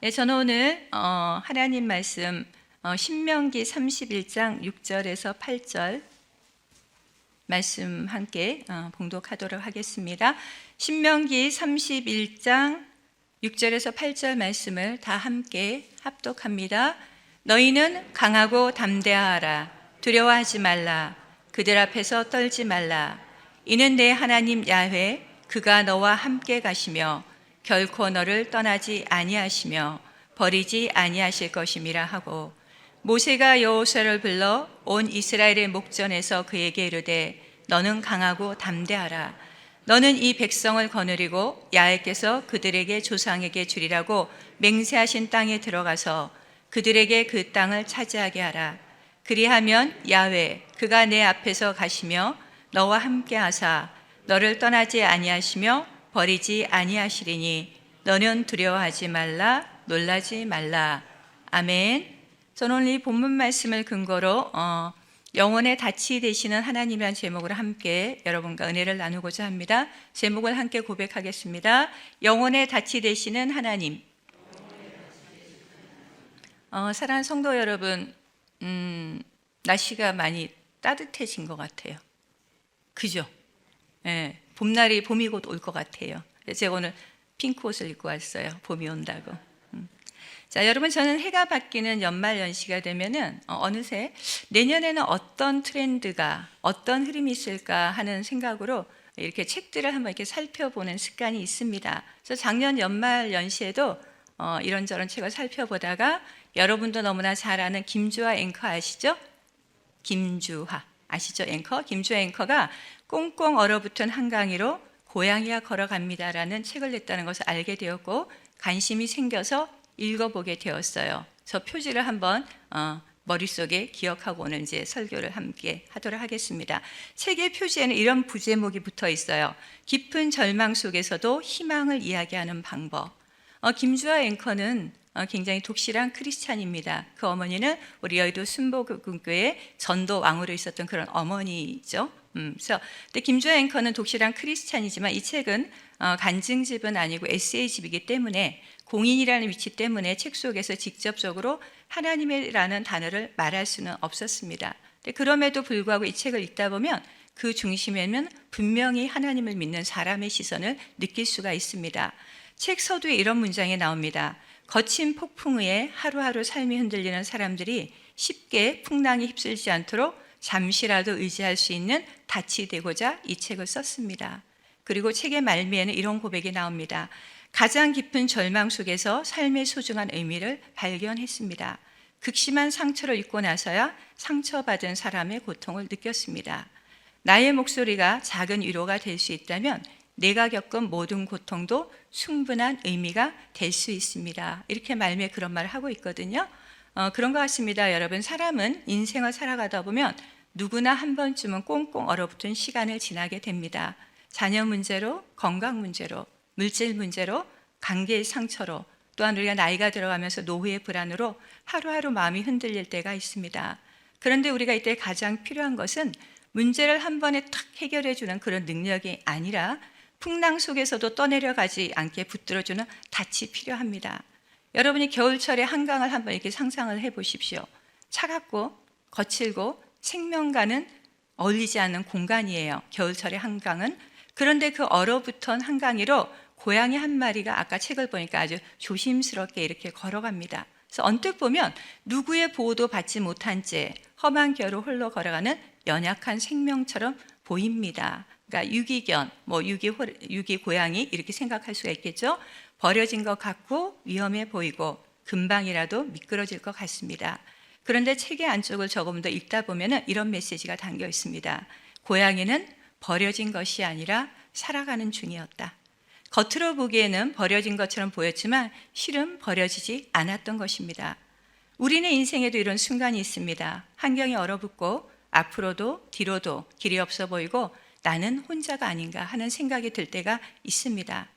예, 저는 오늘 하나님 말씀 신명기 31장 6절에서 8절 말씀 함께 봉독하도록 하겠습니다. 신명기 31장 6절에서 8절 말씀을 다 함께 합독합니다. 너희는 강하고 담대하라. 두려워하지 말라. 그들 앞에서 떨지 말라. 이는 내 하나님 야훼 그가 너와 함께 가시며 결코 너를 떠나지 아니하시며 버리지 아니하실 것임이라 하고, 모세가 여호수아를 불러 온 이스라엘의 목전에서 그에게 이르되 너는 강하고 담대하라. 너는 이 백성을 거느리고 야훼께서 그들에게 조상에게 주리라고 맹세하신 땅에 들어가서 그들에게 그 땅을 차지하게 하라. 그리하면 야훼 그가 내 앞에서 가시며 너와 함께 하사 너를 떠나지 아니하시며 버리지 아니하시리니 너는 두려워하지 말라. 놀라지 말라. 아멘. 저는 오늘 이 본문 말씀을 근거로 영혼의 닻이 되시는 하나님이라는 제목으로 함께 여러분과 은혜를 나누고자 합니다. 제목을 함께 고백하겠습니다. 영혼의 닻이 되시는 하나님. 사랑하는 성도 여러분, 날씨가 많이 따뜻해진 것 같아요. 그죠? 네, 봄이 곧 올 것 같아요. 제가 오늘 핑크 옷을 입고 왔어요. 봄이 온다고. 자, 여러분, 저는 해가 바뀌는 연말 연시가 되면은 어느새 내년에는 어떤 트렌드가, 어떤 흐름이 있을까 하는 생각으로 이렇게 책들을 한번 이렇게 살펴보는 습관이 있습니다. 그래서 작년 연말 연시에도 이런저런 책을 살펴보다가 여러분도 너무나 잘 아는 김주하 앵커 아시죠? 김주하 아시죠? 앵커? 김주하 앵커가 꽁꽁 얼어붙은 한강위로 고양이가 걸어갑니다라는 책을 냈다는 것을 알게 되었고 관심이 생겨서 읽어보게 되었어요. 저 표지를 한번 머릿속에 기억하고 오늘 이제 설교를 함께 하도록 하겠습니다. 책의 표지에는 이런 부제목이 붙어 있어요. 깊은 절망 속에서도 희망을 이야기하는 방법. 김주하 앵커는 굉장히 독실한 크리스찬입니다. 그 어머니는 우리 여의도 순복음교회 전도 왕으로 있었던 그런 어머니죠. 그래서 근데 김주하 앵커는 독실한 크리스찬이지만 이 책은 간증집은 아니고 에세이집이기 때문에 공인이라는 위치 때문에 책 속에서 직접적으로 하나님이라는 단어를 말할 수는 없었습니다. 근데 그럼에도 불구하고 이 책을 읽다 보면 그 중심에는 분명히 하나님을 믿는 사람의 시선을 느낄 수가 있습니다. 책 서두에 이런 문장이 나옵니다. 거친 폭풍 위에 하루하루 삶이 흔들리는 사람들이 쉽게 풍랑에 휩쓸지 않도록 잠시라도 의지할 수 있는 닻이 되고자 이 책을 썼습니다. 그리고 책의 말미에는 이런 고백이 나옵니다. 가장 깊은 절망 속에서 삶의 소중한 의미를 발견했습니다. 극심한 상처를 입고 나서야 상처받은 사람의 고통을 느꼈습니다. 나의 목소리가 작은 위로가 될 수 있다면 내가 겪은 모든 고통도 충분한 의미가 될 수 있습니다. 이렇게 말미에 그런 말을 하고 있거든요. 그런 것 같습니다. 여러분, 사람은 인생을 살아가다 보면 누구나 한 번쯤은 꽁꽁 얼어붙은 시간을 지나게 됩니다. 자녀 문제로, 건강 문제로, 물질 문제로, 관계의 상처로, 또한 우리가 나이가 들어가면서 노후의 불안으로 하루하루 마음이 흔들릴 때가 있습니다. 그런데 우리가 이때 가장 필요한 것은 문제를 한 번에 탁 해결해 주는 그런 능력이 아니라 풍랑 속에서도 떠내려가지 않게 붙들어주는 닻이 필요합니다. 여러분이 겨울철에 한강을 한번 이렇게 상상을 해보십시오. 차갑고 거칠고 생명과는 어울리지 않는 공간이에요. 겨울철의 한강은. 그런데 그 얼어붙은 한강 위로 고양이 한 마리가 아까 책을 보니까 아주 조심스럽게 이렇게 걸어갑니다. 그래서 언뜻 보면 누구의 보호도 받지 못한 채 험한 겨로 홀로 걸어가는 연약한 생명처럼 보입니다. 그러니까 유기견, 유기 고양이 이렇게 생각할 수가 있겠죠. 버려진 것 같고 위험해 보이고 금방이라도 미끄러질 것 같습니다. 그런데 책의 안쪽을 조금 더 읽다 보면 이런 메시지가 담겨 있습니다. 고양이는 버려진 것이 아니라 살아가는 중이었다. 겉으로 보기에는 버려진 것처럼 보였지만 실은 버려지지 않았던 것입니다. 우리는 인생에도 이런 순간이 있습니다. 환경이 얼어붙고 앞으로도 뒤로도 길이 없어 보이고 나는 혼자가 아닌가 하는 생각이 들 때가 있습니다.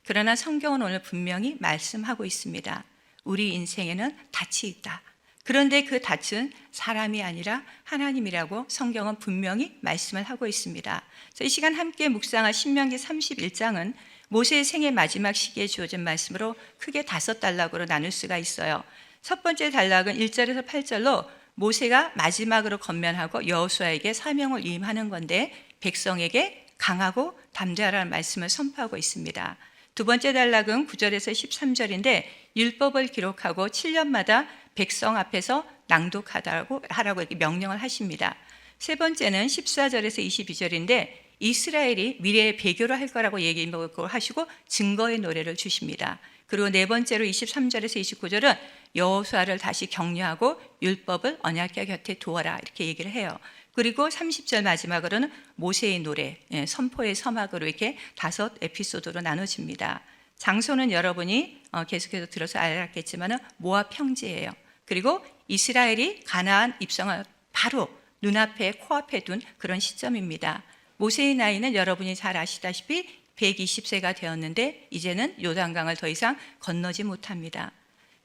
그러나 성경은 오늘 분명히 말씀하고 있습니다. 우리 인생에는 닻이 있다. 그런데 그 닻은 사람이 아니라 하나님이라고 성경은 분명히 말씀을 하고 있습니다. 이 시간 함께 묵상할 신명기 31장은 모세의 생애 마지막 시기에 주어진 말씀으로 크게 5단락으로 나눌 수가 있어요. 첫 번째 단락은 1절에서 8절로 모세가 마지막으로 건면하고 여호수아에게 사명을 위임하는 건데 백성에게 강하고 담대하라는 말씀을 선포하고 있습니다. 두 번째 단락은 9절에서 13절인데 율법을 기록하고 7년마다 백성 앞에서 낭독하라고 이렇게 명령을 하십니다. 세 번째는 14절에서 22절인데 이스라엘이 미래의 배교를 할 거라고 얘기하시고 증거의 노래를 주십니다. 그리고 네 번째로 23절에서 29절은 여호수아를 다시 격려하고 율법을 언약궤 곁에 두어라 이렇게 얘기를 해요. 그리고 30절 마지막으로는 모세의 노래, 선포의 서막으로 이렇게 5 에피소드로 나눠집니다. 장소는 여러분이 계속해서 들어서 알았겠지만 모압 평지예요. 그리고 이스라엘이 가나안 입성을 바로 눈앞에 코앞에 둔 그런 시점입니다. 모세의 나이는 여러분이 잘 아시다시피 120세가 되었는데 이제는 요단강을 더 이상 건너지 못합니다.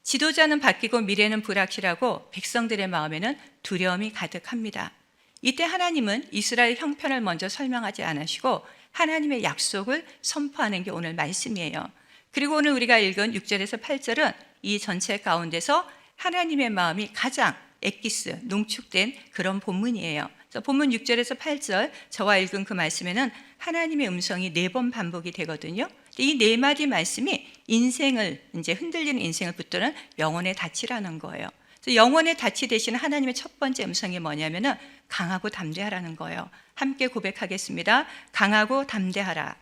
지도자는 바뀌고 미래는 불확실하고 백성들의 마음에는 두려움이 가득합니다. 이때 하나님은 이스라엘 형편을 먼저 설명하지 않으시고 하나님의 약속을 선포하는 게 오늘 말씀이에요. 그리고 오늘 우리가 읽은 6절에서 8절은 이 전체 가운데서 하나님의 마음이 가장 엑기스, 농축된 그런 본문이에요. 본문 6절에서 8절 저와 읽은 그 말씀에는 하나님의 음성이 4번 반복이 되거든요. 이 4마디 말씀이 인생을 이제 흔들리는 인생을 붙드는 영혼의 닻이라는 거예요. 영혼의 닻이 되시는 하나님의 첫 번째 음성이 뭐냐면은 강하고 담대하라는 거예요. 함께 고백하겠습니다. 강하고 담대하라.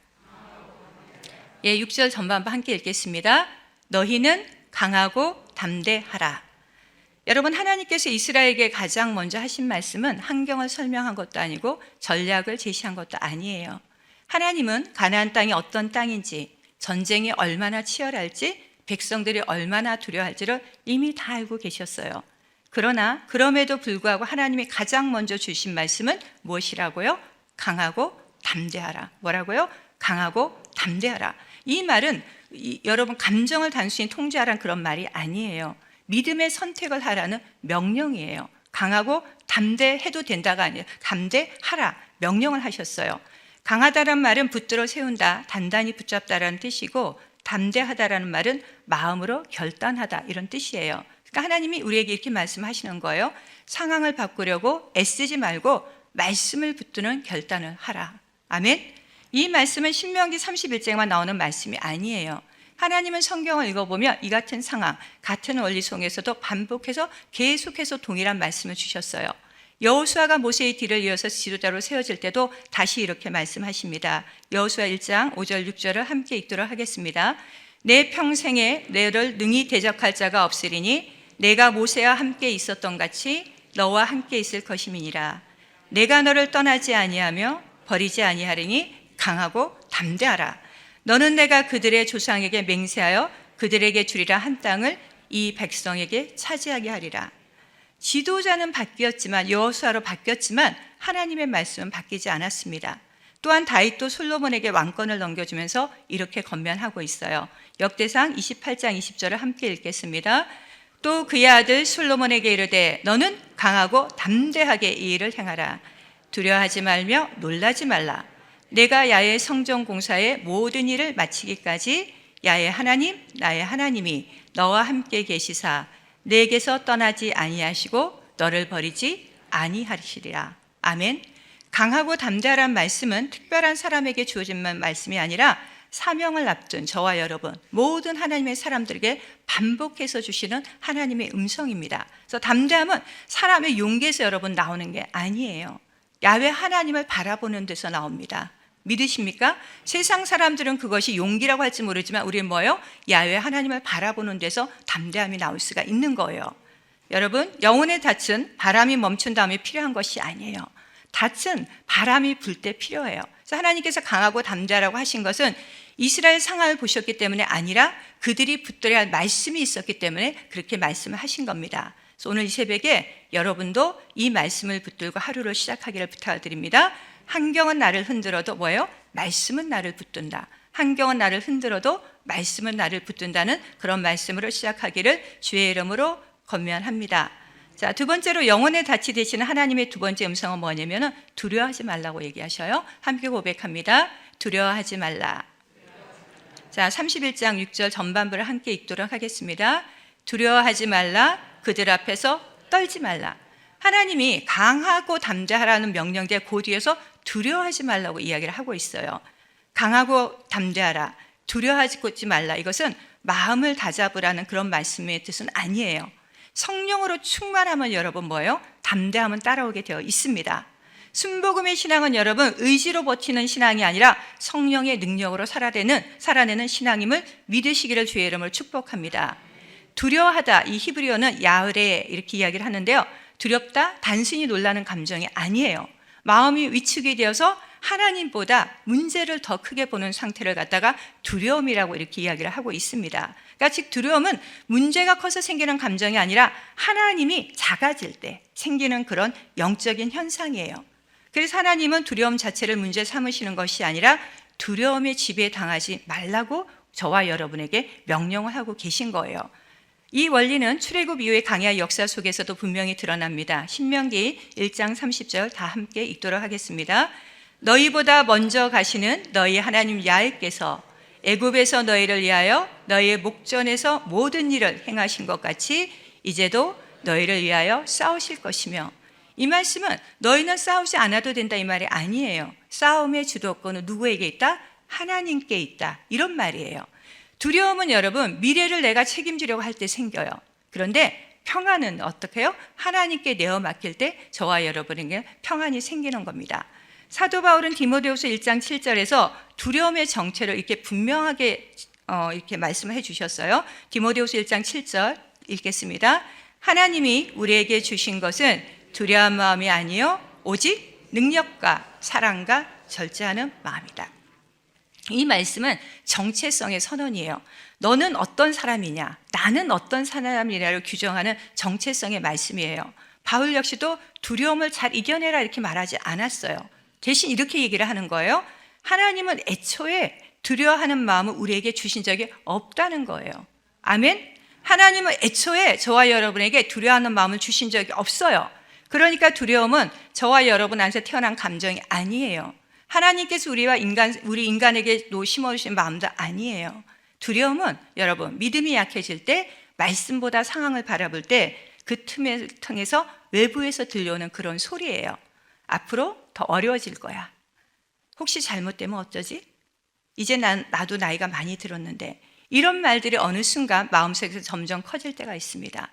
6절 전반부 함께 읽겠습니다. 너희는 강하고 담대하라. 여러분, 하나님께서 이스라엘에게 가장 먼저 하신 말씀은 환경을 설명한 것도 아니고 전략을 제시한 것도 아니에요. 하나님은 가나안 땅이 어떤 땅인지, 전쟁이 얼마나 치열할지, 백성들이 얼마나 두려워할지를 이미 다 알고 계셨어요. 그러나 그럼에도 불구하고 하나님이 가장 먼저 주신 말씀은 무엇이라고요? 강하고 담대하라. 뭐라고요? 강하고 담대하라. 이 말은 여러분 감정을 단순히 통제하라는 그런 말이 아니에요. 믿음의 선택을 하라는 명령이에요. 강하고 담대해도 된다가 아니라 담대하라 명령을 하셨어요. 강하다란 말은 붙들어 세운다, 단단히 붙잡다라는 뜻이고 담대하다라는 말은 마음으로 결단하다 이런 뜻이에요. 그러니까 하나님이 우리에게 이렇게 말씀하시는 거예요. 상황을 바꾸려고 애쓰지 말고 말씀을 붙드는 결단을 하라. 아멘. 이 말씀은 신명기 31장만 나오는 말씀이 아니에요. 하나님은 성경을 읽어보면 이 같은 상황, 같은 원리 속에서도 반복해서 계속해서 동일한 말씀을 주셨어요. 여호수아가 모세의 뒤를 이어서 지도자로 세워질 때도 다시 이렇게 말씀하십니다. 여호수아 1장 5절 6절을 함께 읽도록 하겠습니다. 내 평생에 너를 능히 대적할 자가 없으리니 내가 모세와 함께 있었던 같이 너와 함께 있을 것임이니라. 내가 너를 떠나지 아니하며 버리지 아니하리니 강하고 담대하라. 너는 내가 그들의 조상에게 맹세하여 그들에게 주리라 한 땅을 이 백성에게 차지하게 하리라. 지도자는 바뀌었지만 여호수아로 바뀌었지만 하나님의 말씀은 바뀌지 않았습니다. 또한 다윗도 솔로몬에게 왕권을 넘겨주면서 이렇게 건면하고 있어요. 역대상 28장 20절을 함께 읽겠습니다. 또 그의 아들 솔로몬에게 이르되 너는 강하고 담대하게 이 일을 행하라. 두려워하지 말며 놀라지 말라. 내가 야훼 성전 공사의 모든 일을 마치기까지 야훼 하나님 나의 하나님이 너와 함께 계시사 내게서 떠나지 아니하시고 너를 버리지 아니하시리라. 아멘. 강하고 담대하란 말씀은 특별한 사람에게 주어진 말씀이 아니라 사명을 앞둔 저와 여러분 모든 하나님의 사람들에게 반복해서 주시는 하나님의 음성입니다. 그래서 담대함은 사람의 용기에서 여러분 나오는 게 아니에요. 야훼 하나님을 바라보는 데서 나옵니다. 믿으십니까? 세상 사람들은 그것이 용기라고 할지 모르지만 우리는 뭐예요? 야훼 하나님을 바라보는 데서 담대함이 나올 수가 있는 거예요. 여러분, 영혼의 닻은 바람이 멈춘 다음에 필요한 것이 아니에요. 닻은 바람이 불 때 필요해요. 그래서 하나님께서 강하고 담대하라고 하신 것은 이스라엘 상황을 보셨기 때문에 아니라 그들이 붙들어야 할 말씀이 있었기 때문에 그렇게 말씀을 하신 겁니다. 그래서 오늘 이 새벽에 여러분도 이 말씀을 붙들고 하루를 시작하기를 부탁드립니다. 환경은 나를 흔들어도 뭐예요? 말씀은 나를 붙든다. 환경은 나를 흔들어도 말씀은 나를 붙든다는 그런 말씀으로 시작하기를 주의 이름으로 권면합니다. 자, 두 번째로 영혼의 닻이 되시는 하나님의 두 번째 음성은 뭐냐면 두려워하지 말라고 얘기하셔요. 함께 고백합니다. 두려워하지 말라. 자, 31장 6절 전반부를 함께 읽도록 하겠습니다. 두려워하지 말라. 그들 앞에서 떨지 말라. 하나님이 강하고 담대하라는 명령대 그 뒤에서 두려워하지 말라고 이야기를 하고 있어요. 강하고 담대하라. 두려워하지 말라. 이것은 마음을 다잡으라는 그런 말씀의 뜻은 아니에요. 성령으로 충만하면 여러분 뭐예요? 담대함은 따라오게 되어 있습니다. 순복음의 신앙은 여러분 의지로 버티는 신앙이 아니라 성령의 능력으로 살아내는 신앙임을 믿으시기를 주의 이름으로 축복합니다. 두려워하다, 이 히브리어는 야으레 이렇게 이야기를 하는데요. 두렵다, 단순히 놀라는 감정이 아니에요. 마음이 위축이 되어서 하나님보다 문제를 더 크게 보는 상태를 갖다가 두려움이라고 이렇게 이야기를 하고 있습니다. 그러니까 즉 두려움은 문제가 커서 생기는 감정이 아니라 하나님이 작아질 때 생기는 그런 영적인 현상이에요. 그래서 하나님은 두려움 자체를 문제 삼으시는 것이 아니라 두려움에 지배당하지 말라고 저와 여러분에게 명령을 하고 계신 거예요. 이 원리는 출애굽 이후의 광야 역사 속에서도 분명히 드러납니다. 신명기 1장 30절 다 함께 읽도록 하겠습니다. 너희보다 먼저 가시는 너희 하나님 야훼께서 애굽에서 너희를 위하여 너희의 목전에서 모든 일을 행하신 것 같이 이제도 너희를 위하여 싸우실 것이며, 이 말씀은 너희는 싸우지 않아도 된다 이 말이 아니에요. 싸움의 주도권은 누구에게 있다? 하나님께 있다, 이런 말이에요. 두려움은 여러분 미래를 내가 책임지려고 할 때 생겨요. 그런데 평안은 어떻게 해요? 하나님께 내어 맡길 때 저와 여러분에게 평안이 생기는 겁니다. 사도 바울은 디모데후서 1장 7절에서 두려움의 정체를 이렇게 분명하게 이렇게 말씀을 해주셨어요. 디모데후서 1장 7절 읽겠습니다. 하나님이 우리에게 주신 것은 두려운 마음이 아니요 오직 능력과 사랑과 절제하는 마음이다. 이 말씀은 정체성의 선언이에요. 너는 어떤 사람이냐, 나는 어떤 사람이냐를 규정하는 정체성의 말씀이에요. 바울 역시도 두려움을 잘 이겨내라 이렇게 말하지 않았어요. 대신 이렇게 얘기를 하는 거예요. 하나님은 애초에 두려워하는 마음을 우리에게 주신 적이 없다는 거예요. 아멘? 하나님은 애초에 저와 여러분에게 두려워하는 마음을 주신 적이 없어요. 그러니까 두려움은 저와 여러분 안에서 태어난 감정이 아니에요. 하나님께서 우리 인간에게 심어주신 마음도 아니에요. 두려움은 여러분 믿음이 약해질 때, 말씀보다 상황을 바라볼 때 그 틈을 통해서 외부에서 들려오는 그런 소리예요. 앞으로 더 어려워질 거야. 혹시 잘못되면 어쩌지? 이제 나도 나이가 많이 들었는데, 이런 말들이 어느 순간 마음속에서 점점 커질 때가 있습니다.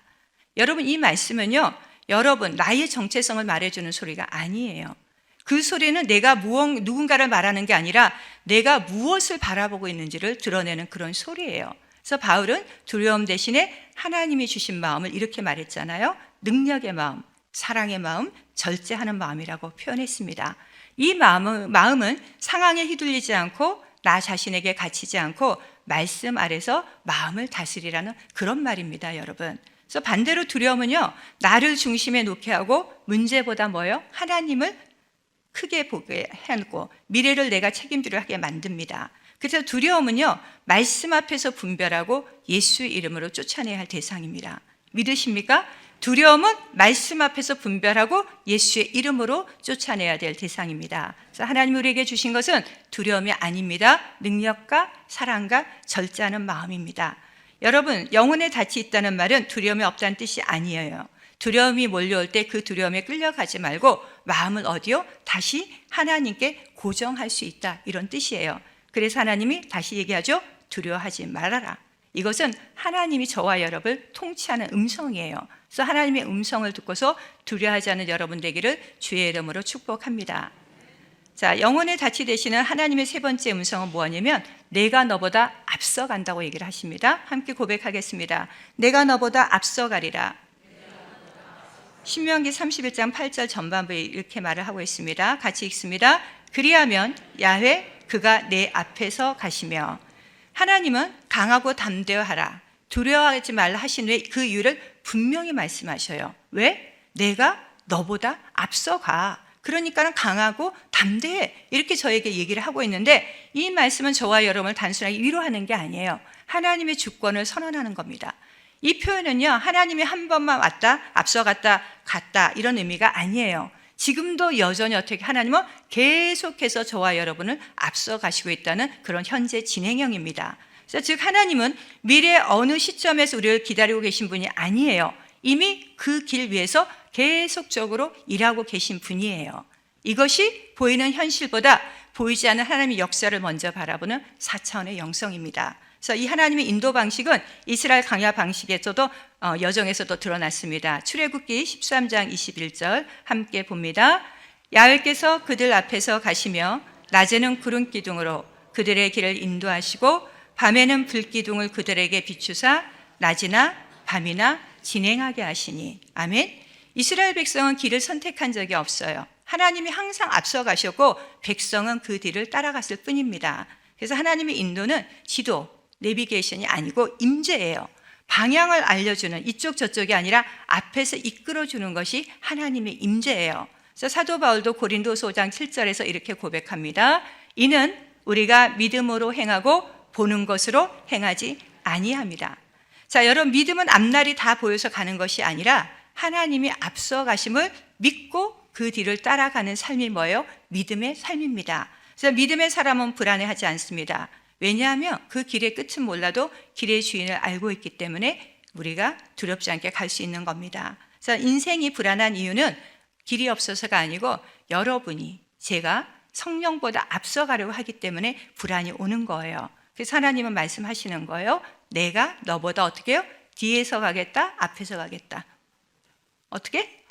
여러분 이 말씀은요, 여러분 나의 정체성을 말해주는 소리가 아니에요. 그 소리는 내가 누군가를 말하는 게 아니라 내가 무엇을 바라보고 있는지를 드러내는 그런 소리예요. 그래서 바울은 두려움 대신에 하나님이 주신 마음을 이렇게 말했잖아요. 능력의 마음, 사랑의 마음, 절제하는 마음이라고 표현했습니다. 이 마음은 상황에 휘둘리지 않고 나 자신에게 갇히지 않고 말씀 아래서 마음을 다스리라는 그런 말입니다, 여러분. 그래서 반대로 두려움은요, 나를 중심에 놓게 하고 문제보다 뭐예요? 하나님을 크게 보게 하고 미래를 내가 책임지려 하게 만듭니다. 그래서 두려움은요, 말씀 앞에서 분별하고 예수의 이름으로 쫓아내야 할 대상입니다. 믿으십니까? 두려움은 말씀 앞에서 분별하고 예수의 이름으로 쫓아내야 될 대상입니다. 그래서 하나님 우리에게 주신 것은 두려움이 아닙니다. 능력과 사랑과 절제하는 마음입니다. 여러분, 영혼에 닻이 있다는 말은 두려움이 없다는 뜻이 아니에요. 두려움이 몰려올 때 그 두려움에 끌려가지 말고 마음을 어디요? 다시 하나님께 고정할 수 있다, 이런 뜻이에요. 그래서 하나님이 다시 얘기하죠. 두려워하지 말아라. 이것은 하나님이 저와 여러분을 통치하는 음성이에요. 그래서 하나님의 음성을 듣고서 두려워하지 않는 여러분 되기를 주의 이름으로 축복합니다. 자, 영혼의 닻이 되시는 하나님의 세 번째 음성은 뭐냐면 내가 너보다 앞서간다고 얘기를 하십니다. 함께 고백하겠습니다. 내가 너보다 앞서가리라. 신명기 31장 8절 전반부에 이렇게 말을 하고 있습니다. 같이 읽습니다. 그리하면 야훼 그가 내 앞에서 가시며, 하나님은 강하고 담대하라, 두려워하지 말라 하신 후에 그 이유를 분명히 말씀하셔요. 왜? 내가 너보다 앞서가. 그러니까 강하고 담대해, 이렇게 저에게 얘기를 하고 있는데, 이 말씀은 저와 여러분을 단순하게 위로하는 게 아니에요. 하나님의 주권을 선언하는 겁니다. 이 표현은요, 하나님이 한 번만 왔다, 앞서갔다, 갔다, 이런 의미가 아니에요. 지금도 여전히 어떻게 하나님은 계속해서 저와 여러분을 앞서 가시고 있다는 그런 현재 진행형입니다. 그래서 즉 하나님은 미래 어느 시점에서 우리를 기다리고 계신 분이 아니에요. 이미 그 길 위에서 계속적으로 일하고 계신 분이에요. 이것이 보이는 현실보다 보이지 않는 하나님의 역사를 먼저 바라보는 4차원의 영성입니다. 그래서 이 하나님의 인도 방식은 이스라엘 강야 방식에서도 여정에서도 드러났습니다. 출애굽기 13장 21절 함께 봅니다. 야훼께서 그들 앞에서 가시며 낮에는 구름 기둥으로 그들의 길을 인도하시고 밤에는 불 기둥을 그들에게 비추사 낮이나 밤이나 진행하게 하시니. 아멘. 이스라엘 백성은 길을 선택한 적이 없어요. 하나님이 항상 앞서 가셨고 백성은 그 뒤를 따라갔을 뿐입니다. 그래서 하나님의 인도는 지도, 내비게이션이 아니고 임재예요. 방향을 알려주는, 이쪽 저쪽이 아니라 앞에서 이끌어주는 것이 하나님의 임재예요. 그래서 사도 바울도 고린도서 5장 7절에서 이렇게 고백합니다. 이는 우리가 믿음으로 행하고 보는 것으로 행하지 아니합니다. 자, 여러분, 믿음은 앞날이 다 보여서 가는 것이 아니라 하나님이 앞서 가심을 믿고 그 뒤를 따라가는 삶이 뭐예요? 믿음의 삶입니다. 그래서 믿음의 사람은 불안해하지 않습니다. 왜냐하면 그 길의 끝은 몰라도 길의 주인을 알고 있기 때문에 우리가 두렵지 않게 갈 수 있는 겁니다. 그래서 인생이 불안한 이유는 길이 없어서가 아니고 여러분이, 제가 성령보다 앞서가려고 하기 때문에 불안이 오는 거예요. 그래서 하나님은 말씀하시는 거예요. 내가 너보다 어떻게 해요? 뒤에서 가겠다, 앞에서 가겠다. 어떻게?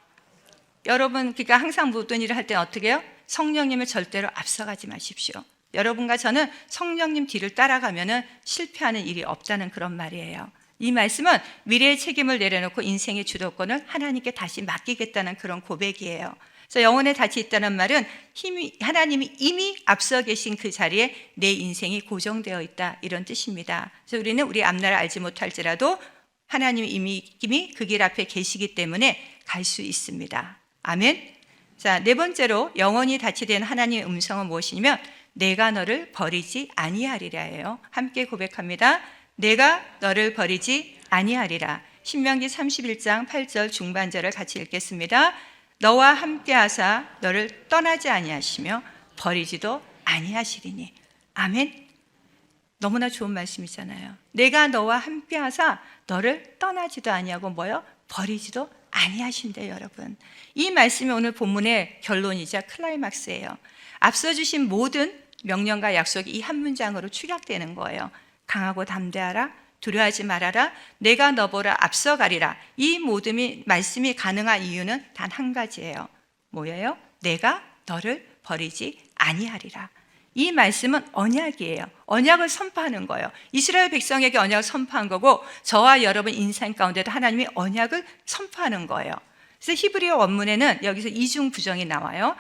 여러분, 그러니까 항상 모든 일을 할 때는 어떻게 해요? 성령님을 절대로 앞서가지 마십시오. 여러분과 저는 성령님 뒤를 따라가면 실패하는 일이 없다는 그런 말이에요. 이 말씀은 미래의 책임을 내려놓고 인생의 주도권을 하나님께 다시 맡기겠다는 그런 고백이에요. 그래서 영혼에 닻이 있다는 말은 하나님이 이미 앞서 계신 그 자리에 내 인생이 고정되어 있다, 이런 뜻입니다. 그래서 우리는 우리 앞날을 알지 못할지라도 하나님이 이미 그 길 앞에 계시기 때문에 갈 수 있습니다. 아멘. 자, 네 번째로 영원히 닻이 된 하나님의 음성은 무엇이냐면 내가 너를 버리지 아니하리라예요. 함께 고백합니다. 내가 너를 버리지 아니하리라. 신명기 31장 8절 중반절을 같이 읽겠습니다. 너와 함께 하사 너를 떠나지 아니하시며 버리지도 아니하시리니. 아멘. 너무나 좋은 말씀이잖아요. 내가 너와 함께 하사 너를 떠나지도 아니하고 뭐요? 버리지도 아니하신대요, 여러분. 이 말씀이 오늘 본문의 결론이자 클라이막스예요. 앞서 주신 모든 명령과 약속이 이 한 문장으로 축약되는 거예요. 강하고 담대하라, 두려워하지 말아라, 내가 너보다 앞서가리라. 이 모든 말씀이 가능한 이유는 단 한 가지예요. 뭐예요? 내가 너를 버리지 아니하리라. 이 말씀은 언약이에요. 언약을 선포하는 거예요. 이스라엘 백성에게 언약을 선포한 거고 저와 여러분 인생 가운데도 하나님이 언약을 선포하는 거예요. 그래서 히브리어 원문에는 여기서 이중 부정이 나와요.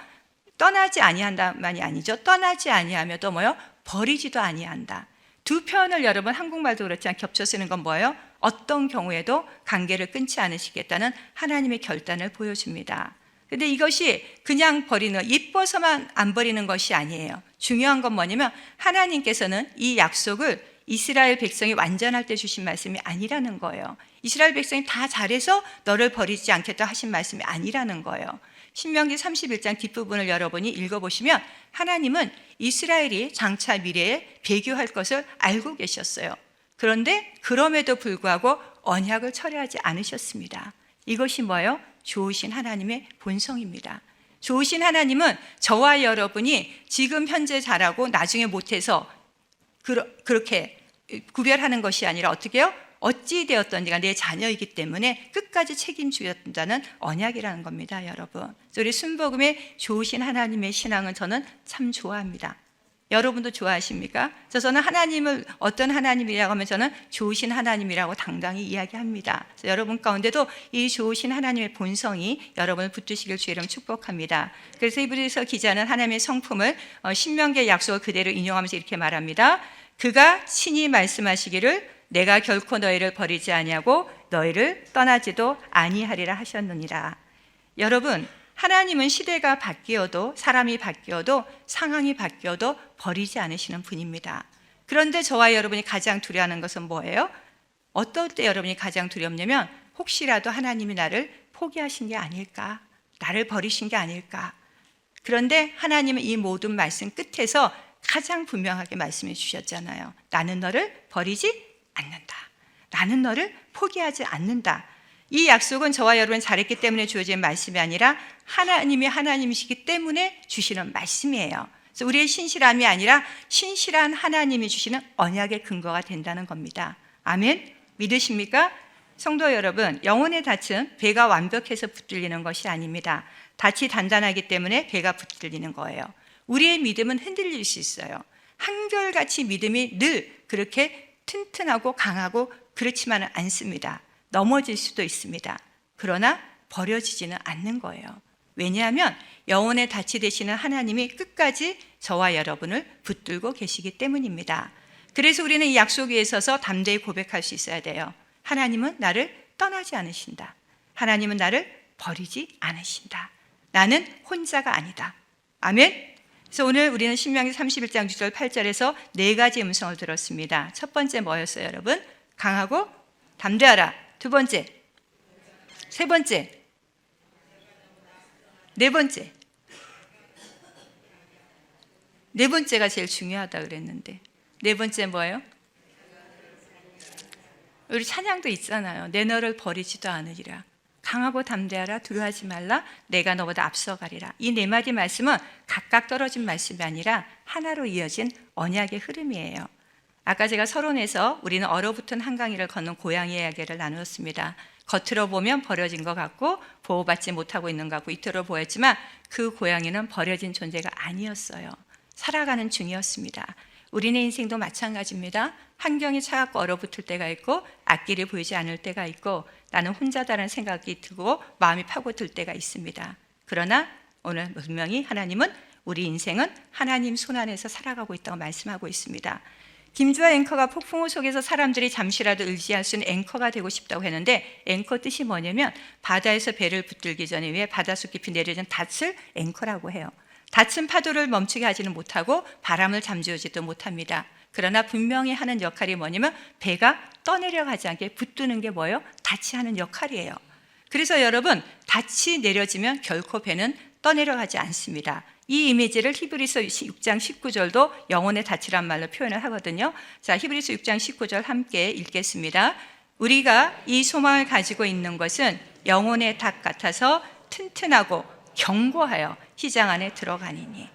떠나지 아니한다만이 아니죠. 떠나지 아니하며 또 뭐요? 버리지도 아니한다. 두 표현을 여러분 한국말도 그렇지만 겹쳐 쓰는 건 뭐예요? 어떤 경우에도 관계를 끊지 않으시겠다는 하나님의 결단을 보여줍니다. 근데 이것이 그냥 버리는, 이뻐서만 안 버리는 것이 아니에요. 중요한 건 뭐냐면 하나님께서는 이 약속을 이스라엘 백성이 완전할 때 주신 말씀이 아니라는 거예요. 이스라엘 백성이 다 잘해서 너를 버리지 않겠다 하신 말씀이 아니라는 거예요. 신명기 31장 뒷부분을 여러분이 읽어보시면 하나님은 이스라엘이 장차 미래에 배교할 것을 알고 계셨어요. 그런데 그럼에도 불구하고 언약을 철회하지 않으셨습니다. 이것이 뭐예요? 좋으신 하나님의 본성입니다. 좋으신 하나님은 저와 여러분이 지금 현재 잘하고 나중에 못해서 그렇게 구별하는 것이 아니라 어떻게 해요? 어찌 되었던지가 내 자녀이기 때문에 끝까지 책임져야 된다는 언약이라는 겁니다, 여러분. 우리 순복음의 좋으신 하나님의 신앙은 저는 참 좋아합니다. 여러분도 좋아하십니까? 저는 하나님을 어떤 하나님이라고 하면 저는 좋으신 하나님이라고 당당히 이야기합니다. 여러분 가운데도 이 좋으신 하나님의 본성이 여러분을 붙드시길 주의 이름 축복합니다. 그래서 히브리서 기자는 하나님의 성품을 신명기의 약속을 그대로 인용하면서 이렇게 말합니다. 그가 친히 말씀하시기를 내가 결코 너희를 버리지 아니하고 너희를 떠나지도 아니하리라 하셨느니라. 여러분, 하나님은 시대가 바뀌어도 사람이 바뀌어도 상황이 바뀌어도 버리지 않으시는 분입니다. 그런데 저와 여러분이 가장 두려워하는 것은 뭐예요? 어떨 때 여러분이 가장 두렵냐면 혹시라도 하나님이 나를 포기하신 게 아닐까? 나를 버리신 게 아닐까? 그런데 하나님은 이 모든 말씀 끝에서 가장 분명하게 말씀해 주셨잖아요. 나는 너를 버리지 않는다. 나는 너를 포기하지 않는다. 이 약속은 저와 여러분 잘했기 때문에 주어진 말씀이 아니라 하나님이 하나님이시기 때문에 주시는 말씀이에요. 그래서 우리의 신실함이 아니라 신실한 하나님이 주시는 언약의 근거가 된다는 겁니다. 아멘? 믿으십니까? 성도 여러분, 영혼의 닻은 배가 완벽해서 붙들리는 것이 아닙니다. 닻이 단단하기 때문에 배가 붙들리는 거예요. 우리의 믿음은 흔들릴 수 있어요. 한결같이 믿음이 늘 그렇게 튼튼하고 강하고 그렇지만은 않습니다. 넘어질 수도 있습니다. 그러나 버려지지는 않는 거예요. 왜냐하면 영혼의 닻이 되시는 하나님이 끝까지 저와 여러분을 붙들고 계시기 때문입니다. 그래서 우리는 이 약속 위에 서서 담대히 고백할 수 있어야 돼요. 하나님은 나를 떠나지 않으신다. 하나님은 나를 버리지 않으신다. 나는 혼자가 아니다. 아멘. 그래서 오늘 우리는 신명기 31장 6절 8절에서 네 가지 음성을 들었습니다. 첫 번째 뭐였어요, 여러분? 강하고 담대하라. 두 번째, 세 번째, 네 번째. 네 번째가 제일 중요하다 그랬는데 네 번째 뭐예요? 우리 찬양도 있잖아요. 내 너를 버리지도 않으리라. 강하고 담대하라. 두려워하지 말라. 내가 너보다 앞서가리라. 이 네 마디 말씀은 각각 떨어진 말씀이 아니라 하나로 이어진 언약의 흐름이에요. 아까 제가 서론에서 우리는 얼어붙은 한강위를 걷는 고양이 이야기를 나누었습니다. 겉으로 보면 버려진 것 같고 보호받지 못하고 있는 것 같고 이토록 보였지만 그 고양이는 버려진 존재가 아니었어요. 살아가는 중이었습니다. 우리네 인생도 마찬가지입니다. 환경이 차갑고 얼어붙을 때가 있고 앞길이 보이지 않을 때가 있고 나는 혼자다라는 생각이 들고 마음이 파고들 때가 있습니다. 그러나 오늘 분명히 하나님은 우리 인생은 하나님 손안에서 살아가고 있다고 말씀하고 있습니다. 김주아 앵커가 폭풍우 속에서 사람들이 잠시라도 의지할 수 있는 앵커가 되고 싶다고 했는데 앵커 뜻이 뭐냐면 바다에서 배를 붙들기 전에 위에 바닷속 깊이 내려진 닻을 앵커라고 해요. 닻은 파도를 멈추게 하지는 못하고 바람을 잠재우지도 못합니다. 그러나 분명히 하는 역할이 뭐냐면 배가 떠내려가지 않게 붙드는 게 뭐예요? 닻이 하는 역할이에요. 그래서 여러분, 닻이 내려지면 결코 배는 떠내려가지 않습니다. 이 이미지를 히브리서 6장 19절도 영혼의 닻이란 말로 표현을 하거든요. 자, 히브리서 6장 19절 함께 읽겠습니다. 우리가 이 소망을 가지고 있는 것은 영혼의 덫 같아서 튼튼하고 견고하여 희장 안에 들어가니니.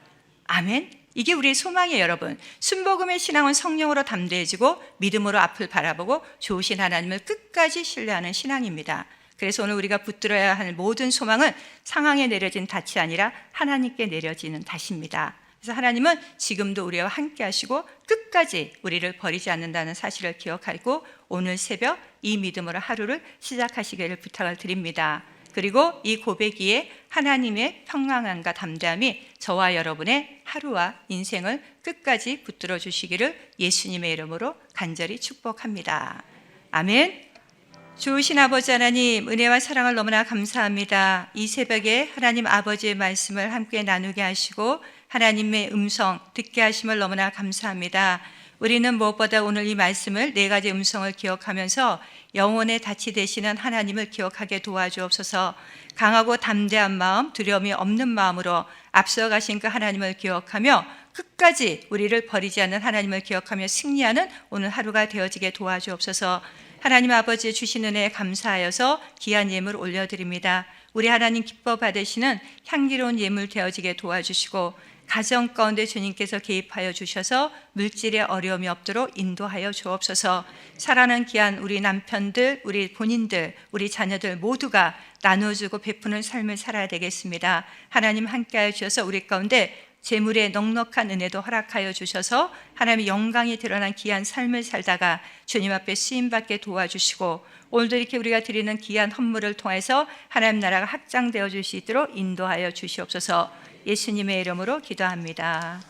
아멘. 이게 우리의 소망이에요, 여러분. 순복음의 신앙은 성령으로 담대해지고 믿음으로 앞을 바라보고 좋으신 하나님을 끝까지 신뢰하는 신앙입니다. 그래서 오늘 우리가 붙들어야 할 모든 소망은 상황에 내려진 닻이 아니라 하나님께 내려지는 닻입니다. 그래서 하나님은 지금도 우리와 함께 하시고 끝까지 우리를 버리지 않는다는 사실을 기억하고 오늘 새벽 이 믿음으로 하루를 시작하시기를 부탁을 드립니다. 그리고 이 고백 위에 하나님의 평강함과 담대함이 저와 여러분의 하루와 인생을 끝까지 붙들어 주시기를 예수님의 이름으로 간절히 축복합니다. 아멘. 좋으신 아버지 하나님, 은혜와 사랑을 너무나 감사합니다. 이 새벽에 하나님 아버지의 말씀을 함께 나누게 하시고 하나님의 음성 듣게 하심을 너무나 감사합니다. 우리는 무엇보다 오늘 이 말씀을 네 가지 음성을 기억하면서 영혼의 닻이 되시는 하나님을 기억하게 도와주옵소서. 강하고 담대한 마음, 두려움이 없는 마음으로 앞서가신 그 하나님을 기억하며 끝까지 우리를 버리지 않는 하나님을 기억하며 승리하는 오늘 하루가 되어지게 도와주옵소서. 하나님 아버지 주신 은혜에 감사하여서 귀한 예물 올려드립니다. 우리 하나님 기뻐 받으시는 향기로운 예물 되어지게 도와주시고 가정 가운데 주님께서 개입하여 주셔서 물질의 어려움이 없도록 인도하여 주옵소서. 사랑하는 귀한 우리 남편들, 우리 본인들, 우리 자녀들 모두가 나눠주고 베푸는 삶을 살아야 되겠습니다. 하나님 함께하여 주셔서 우리 가운데 재물의 넉넉한 은혜도 허락하여 주셔서 하나님의 영광이 드러난 귀한 삶을 살다가 주님 앞에 쓰임받게 도와주시고 오늘도 이렇게 우리가 드리는 귀한 헌물을 통해서 하나님 나라가 확장되어 줄 수 있도록 인도하여 주시옵소서. 예수님의 이름으로 기도합니다.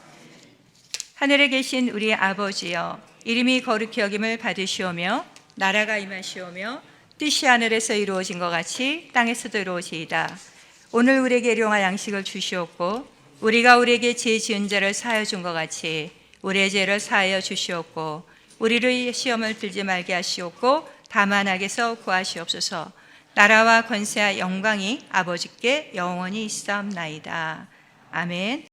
하늘에 계신 우리 아버지여, 이름이 거룩히 여김을 받으시오며 나라가 임하시오며 뜻이 하늘에서 이루어진 것 같이 땅에서도 이루어지이다. 오늘 우리에게 일용할 양식을 주시옵고 우리가 우리에게 죄 지은 자를 사하여 준 것 같이 우리의 죄를 사하여 주시옵고 우리를 시험을 들지 말게 하시옵고 다만 악에서 구하시옵소서. 나라와 권세와 영광이 아버지께 영원히 있사옵나이다. 아멘.